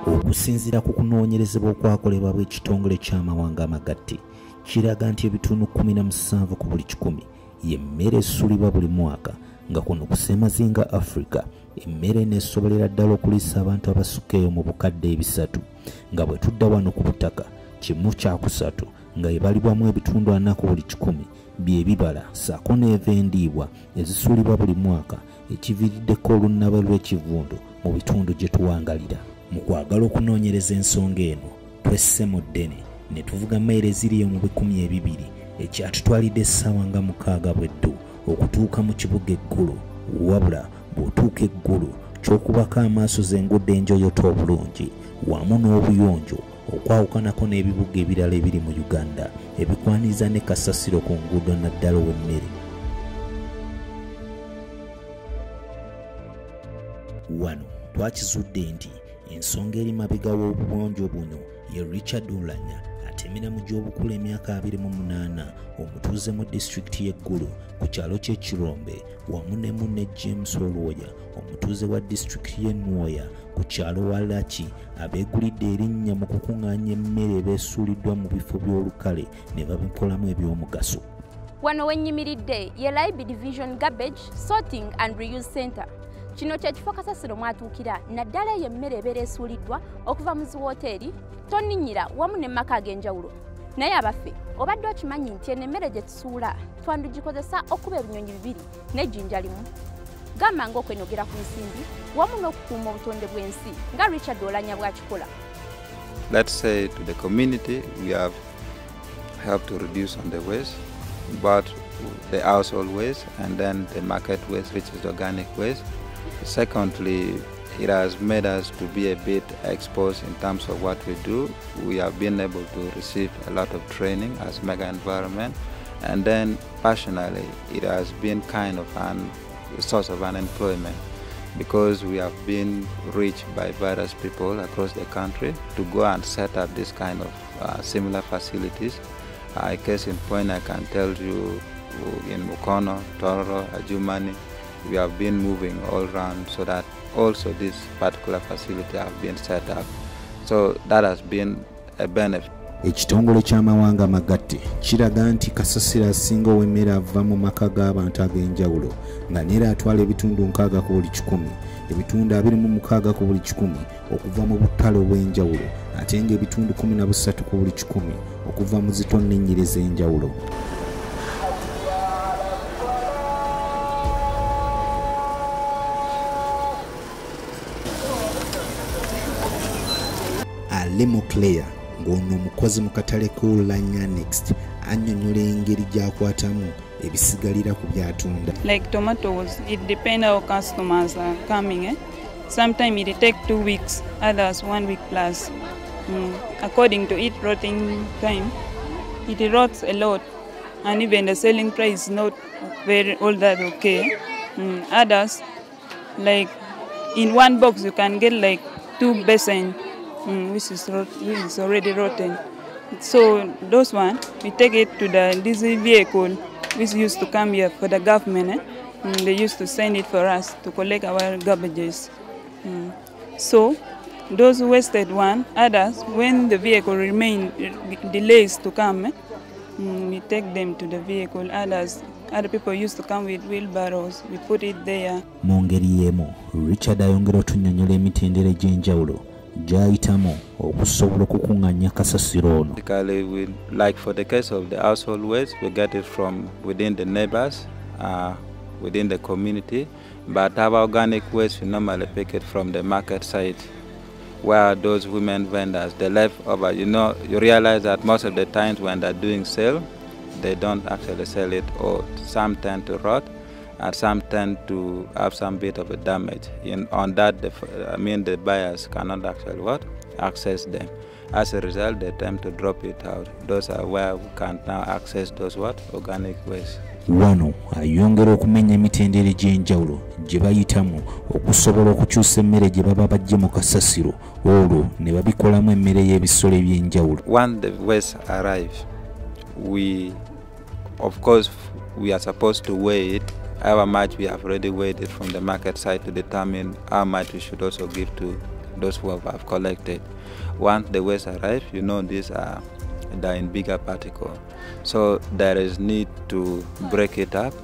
Okusinziira ku kunoonyerezebwa okwakolebwa bw'ekitongole ky'amawanga amagatte kiraga nti ebitundu 17 ku buli 100 y'emmere esuulibwa buli mwaka, nga kuno kusemazinga Africa emmere neesobolera ddala okuliisa abantu abasukka eyo mu bukadde 3, nga bwe tudda wano ku butaka 1/3 nga ebalibwamu ebitundu 4 ku buli 100 by'ebibala ssaako n'eva endiibwa ezisuulibwa buli mwaka, ekiviiriddeko olunabe lw'ekivundu mu bitundu gye tuwangalira. Mu kwagala okunoonyereza ensonga eno twesse mu ddene ne tuvuga mayiro eziri mu 200 ekyatutwalidde essaawa nga 6 bweddu okutuuka mu kibuga eggulu, wabula bw'otuuka eggulu ky'okubako amaaso z'enguudo enjoyoto obulungi wamu n'obuyonjo okwawukanako n'ebibuga ebirala ebiri mu Uganda ebikwaniza ne kasasiro ku nguudo naddala w'emmere. Wano twakizudde nti ensonga eri mabega w'obuyonjo buno ye Richard Oulanya atemera mu gy'obukulu emyaka 28, omutuuze mu disitulikiti y'Eggulu ku kyalo ky'Ekirombe, wamu ne munne James Olwoya omutuuze wa disitulikiti y'e Nwoya ku kyalo wa Laki, abeegulidde erinnya mu kukuŋŋaanya emmere ebeesuuliddwa mu bifo by'olukale ne babikolamu eby'omugaso. Wano wennyimiridde ye Libe Division Garbage Sorting and Reuse Center. Kino kye kifo kasasiro mwatuukira naddala eyo emmere ebeera esuuliddwa okuva mu ziwoteeri, tonninnyira wamu n'emmaka ag'enjawulo. Naye abaffe obadde okimanyi nti eno emmere gye tusuula twandigikozesa okuba ebinyonyi 2 n'ejjinja limu. Gamba ng'okwenogera ku nsimbi wamu n'okukuuma obutonde bw'ensi nga Richard Oulanya bw'akikola. Let's say to the community we have helped to reduce on the waste, but the household waste and then the market waste, which is the organic waste. Secondly, it has made us to be a bit exposed in terms of what we do. We have been able to receive a lot of training as Mega Environment, and then personally it has been kind of a source of unemployment because we have been reached by various people across the country to go and set up this kind of similar facilities. Case in point, I can tell you in Mukono, Tororo, Adjumani, we have been moving all around so that also this particular facility have been set up. So that has been a benefit. Ekitongole ky'amawanga amagatte kiraga nti kasasiro asinga ow'emmere ava mu maka g'abantu ag'enjawulo nga neera atwala ebitundu 6 ku buli 100, ebitundu 26 ku buli 100 okuva mu butale obw'enjawulo, ate ng'ebitundu 13 ku buli 100 okuva mu zitonninnyire z'enjawulo. Alemo Claire ng'ono omukozi mu katale k'Oulanya Next annyonnyola engeri gy'akwatamu ebisigalira ku byatunda. Like tomatoes, it depends how customers are coming. Sometimes it takes 2 weeks, others 1 week plus. According to it rotting time, it rots a lot, and even the selling price is not very all that okay. Others, like in one box you can get like 2 basins. Which is already rotten. So those ones, we take it to this vehicle which used to come here for the government. They used to send it for us to collect our garbages. So those wasted ones, others, when the vehicle delays to come, we take them to the vehicle. Other people used to come with wheelbarrows. We put it there. Mu ngeri y'emu, Richard ayongera otunnyonnyola emitendera egy'enjawulo gyayitamu okusobola okukuŋŋaanya kasasiro ono. Like for the case of the household waste, we get it from within the neighbors, within the community, but our organic waste we normally pick it from the market side, where those women vendors, they left over, you realize that most of the times when they're doing sale, they don't actually sell it, or some tend to rot, and some tend to have some bit of a damage. On that, the buyers cannot actually access them. As a result, they tend to drop it out. Those are where we can now access those organic waste. Wano ayongera okumenya emitendera egy'enjawulo gye bayitamu okusobola okukyusa emmere gye baba bajje mu kasasiro olwo ne babikolamu emmere y'ebisolo eby'enjawulo. When the waste arrives, of course, we are supposed to weigh it. However much we have already weighed it from the market side to determine how much we should also give to those who have collected. Once the waste arrives, you know they're in bigger particles. So there is need to break it up.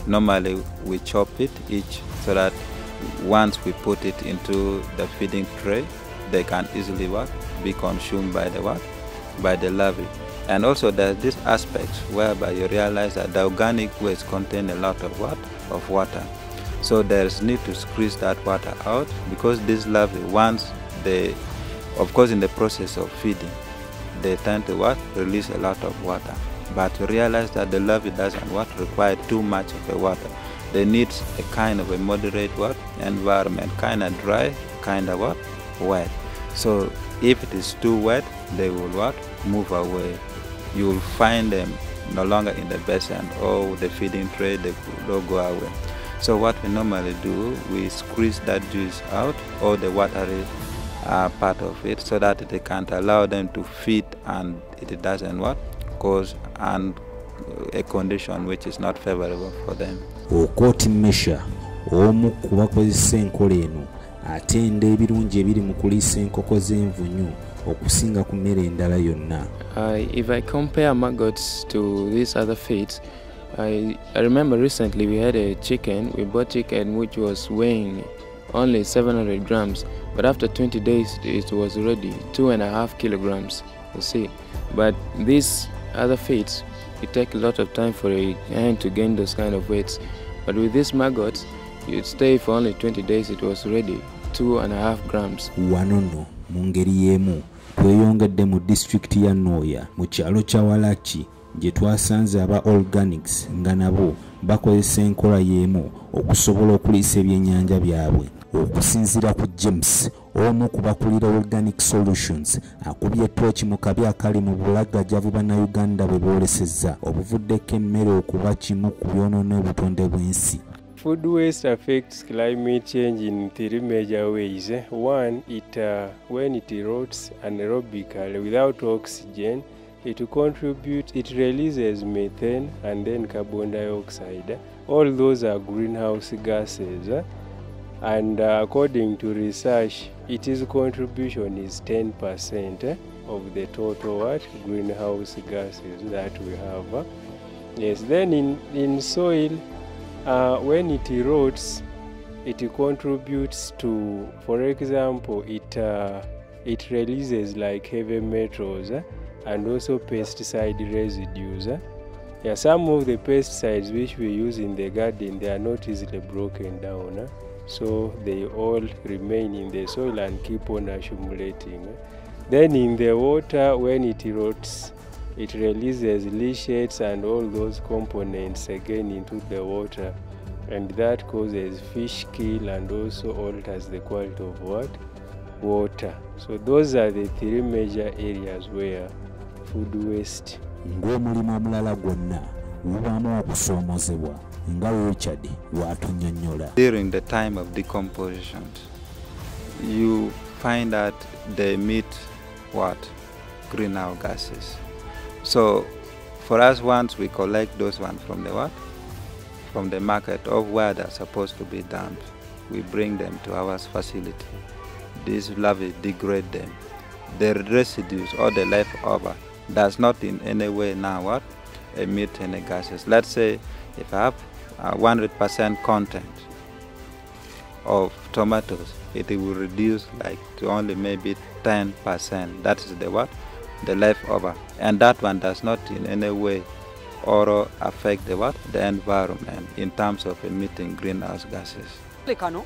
Normally we chop it each so that once we put it into the feeding tray, they can easily be consumed by the larvae. And also there's this aspect whereby you realize that the organic waste contain a lot of water. So there's need to squeeze that water out, because these larvae, once they, of course in the process of feeding, they tend to release a lot of water. But you realize that the larvae doesn't require too much of the water. They need a kind of a moderate environment, kind of dry, kind of wet. So if it is too wet, they will move away. You will find them no longer in the basin or the feeding tray, they will go away. So what we normally do, we squeeze that juice out, or the watery part of it, so that it can't allow them to feed and it doesn't cause a condition which is not favorable for them. Okoti Mesha omu ku bakozesa enkola eno atenda ebirungi ebiri mu kuliisa enkoko z'envunyu okusinga ku mmere endala yonna. If I compare maggots to these other feeds, I remember recently we had a chicken. We bought chicken which was weighing only 700 grams, but after 20 days it was already 2.5 kilograms, you see. But these other feeds, it takes a lot of time for a hen to gain those kind of weights. But with these maggots, you'd stay for only 20 days, it was already 2.5 grams. Wanono mu ngeri y'emu tweyongedde mu disitulikiti ya Noya mu kyalo kya Walachi, gye twasanze aba organics nga nabo bakozesa enkola y'emu okusobola okuliisa ebyennyanja byabwe. Okusinziira ku James, omu ku bakulira Organic Solutions, akubye ttooki mu kabi akali mu bulagajjavu bannayuganda bwe boolesezza obuvuddeko emmere okuba kimu ku byonoona obutonde bw'ensi. Food waste affects climate change in three major ways. One, when it erodes anaerobically without oxygen, it releases methane and then carbon dioxide. All those are greenhouse gases. And according to research, its contribution is 10% of the total greenhouse gases that we have. Yes, then in soil, when it erodes, it contributes to, for example, it releases like heavy metals and also pesticide residues. Yeah, some of the pesticides which we use in the garden, they are not easily broken down. So they all remain in the soil and keep on accumulating. Then in the water, when it erodes, it releases leachates and all those components again into the water, and that causes fish kill and also alters the quality of water. So those are the three major areas where food waste. Ng'omulimu omulala gwonna gubaamu okusoomozebwa nga Richard bw'atunnyonnyola. During the time of decomposition, you find that they emit greenhouse gases. So for us, once we collect those ones from from the market of where they're supposed to be dumped, we bring them to our facility. These larvae degrade them. The residues or the leftover does not in any way now emit any gases. Let's say if I have 100% content of tomatoes, it will reduce like to only maybe 10%. That is the leftover, and that one does not in any way or affect the environment in terms of emitting greenhouse gases. Kano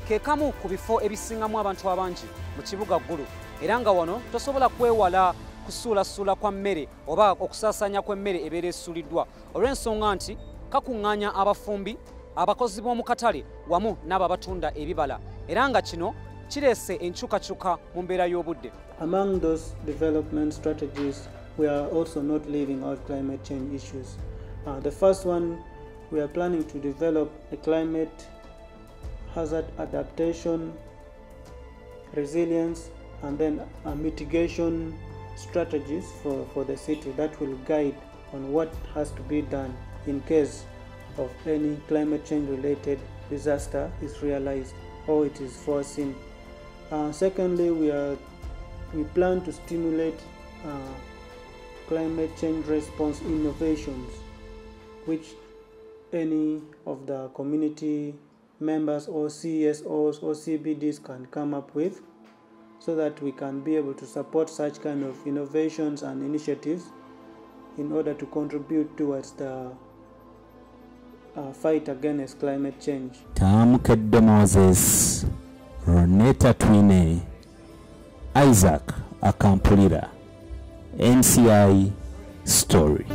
ke kamu ku bifo ebisingamu abantu abangi mu kibuga ggulu, era nga wano tosobola kwewala kusuulasula kwa mmere oba okusaasanya kw'emmere ebeera essuuliddwa olw'ensonga nti kakuŋŋaanya abafumbi, abakozi b'omu katale wamu n'abo abatunda ebibala, era nga kino kireese enkyukakyuka mu mbeera y'obudde. Among those development strategies, we are also not leaving out climate change issues. The first one, we are planning to develop a climate hazard adaptation, resilience, and then mitigation strategies for the city that will guide on what has to be done in case of any climate change related disaster is realized or it is foreseen. Secondly, we plan to stimulate climate change response innovations, which any of the community members or CSOs or CBDs can come up with, so that we can be able to support such kind of innovations and initiatives in order to contribute towards the fight against climate change. Tamukedde Moses, Roneta Twine, Isaac Akampulira, NCI Story.